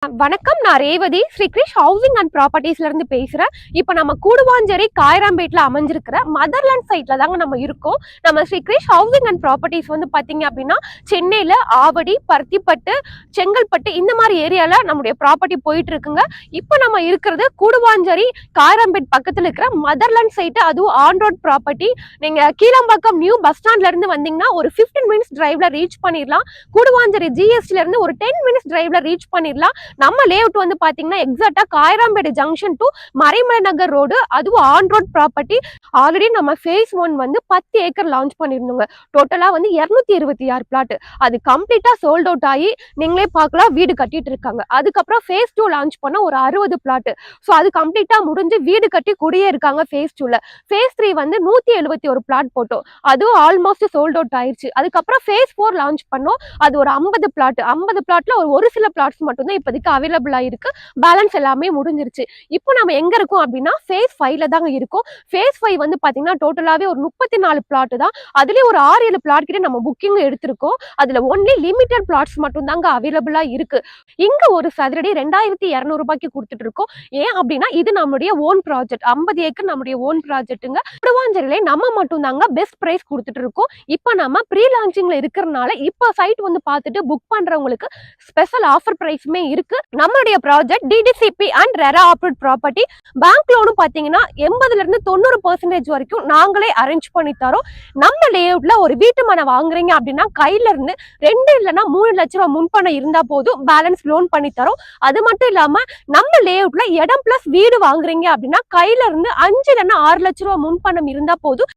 வணக்கம், நான் Revathi Sri Krish housing and ப்ராப்பர்ட்டிஸ்ல இருந்து பேசுறேன். இப்போ நம்ம கூடுவாஞ்சேரி காயராம்பேட்ல அமைஞ்சிருக்கிற மதர்லேண்ட் சைட்ல தாங்க நம்ம இருக்கோம். நம்ம Sri Krish housing and properties வந்து பாத்தீங்க அப்படின்னா சென்னையில ஆவடி, பருத்திப்பட்டு, செங்கல்பட்டு இந்த மாதிரி ஏரியால நம்முடைய ப்ராப்பர்ட்டி போயிட்டு இருக்குங்க. இப்போ நம்ம இருக்கிறது கூடுவாஞ்சேரி காயராம்பேட் பக்கத்துல இருக்கிற மதர்லேண்ட் சைட், அதுவும் ஆன் ரோட் ப்ராப்பர்ட்டி. நீங்க கீழம்பாக்கம் நியூ பஸ் ஸ்டாண்ட்ல இருந்து வந்தீங்கன்னா ஒரு 15 மினிட்ஸ் டிரைவ்ல ரீச் பண்ணிடலாம். கூடுவாஞ்சேரி ஜிஎஸ்டில இருந்து ஒரு 10 மினிட்ஸ் டிரைவ்ல ரீச் பண்ணிடலாம். நம்ம லேஅவுட் வந்து பாத்தீங்கன்னா எக்ஸாக்ட்டா Kayarambedu junction to Maraimalai Nagar road, அதுவும் ஆன் ரோட் ப்ராப்பர்ட்டி. ஆல்ரெடி நம்ம ஃபேஸ் 1 வந்து 10 ஏக்கர் லான்ச் பண்ணிருந்தோங்க. டோட்டலா வந்து 226 பிளாட். அது கம்ப்ளீட்டா சோல்ட் அவுட் ஆகி நீங்களே பார்க்கலாம், வீடு கட்டிட்டு இருக்காங்க. அதுக்கப்புறம் ஃபேஸ் 2 லான்ச் பண்ண ஒரு 60 பிளாட். ஸோ அது கம்ப்ளீட்டா முடிஞ்சு வீடு கட்டி குடியே இருக்காங்க ஃபேஸ் 2ல. ஃபேஸ் 3 வந்து 171 பிளாட் போட்டோம். அதுவும் ஆல்மோஸ்ட் சோல்ட் அவுட் ஆயிடுச்சு. அதுக்கப்புறம் ஃபேஸ் 4 லான்ச் பண்ணோம். அது ஒரு 50 பிளாட். 50 பிளாட்ல ஒரு சில பிளாட்ஸ் மட்டும் தான் இப்போதைக்கு அவைலபிளா இருக்கு. பேலன்ஸ் எல்லாமே முடிஞ்சிருச்சு. இப்போ நம்ம எங்க இருக்கோம் அப்படின்னா ஃபேஸ் 5ல தாங்க இருக்கோம். ஃபேஸ் 5 வந்து பாத்தீங்கன்னா டோட்டலாவே ஒரு 34 பிளாட் தான். அதுலயே ஒரு 6-7 பிளாட் கிட்ட நம்ம புக்கிங் எடுத்திருக்கோம். அதுல ஒன்லி லிமிடெட் பிளாட்ஸ் மட்டும் தாங்க அவைலபிளா இருக்கு. இங்க ஒரு சதுரடி 2200 ரூபாய்க்கு கொடுத்துட்டு இருக்கோம். ஏன் அப்படின்னா இது நம்மளுடைய ஓன் ப்ராஜெக்ட். 50 ஏக்கர் நம்மளுடைய ஓன் ப்ராஜெக்ட்டுங்க. கூடுவாஞ்சேரியில நம்ம மட்டும் தாங்க பெஸ்ட் பிரைஸ் கொடுத்துட்டு இருக்கோம். இப்போ நம்ம ப்ரீ லான்ச்சிங்ல இருக்கிறதுனால இப்போ சைட் வந்து பார்த்துட்டு புக் பண்றவங்களுக்கு ஸ்பெஷல் ஆஃபர் பிரைஸுமே இருக்கு. நம்மளுடைய project DTCP and RERA approved property. Bank லோனும் பாத்தீங்கன்னா 80% இருந்து 90% வரைக்கும் நாங்களே அரேஞ்ச் பண்ணி தரோம். நம்ம லேஅவுட்ல ஒரு வீட்டு மனை வாங்குறீங்க அப்படின்னா கையில இருந்து 2 இல்லைன்னா 3 லட்ச ரூபாய் முன்பணம் இருந்தா போதும், பேலன்ஸ் லோன் பண்ணி தரோம். அது மட்டும் இல்லாம நம்ம லேஅவுட்ல இடம் பிளஸ் வீடு வாங்குறீங்க அப்படின்னா கையில இருந்து 5 இல்லைன்னா 6 லட்ச ரூபாய் முன்பணம் இருந்தா போதும்,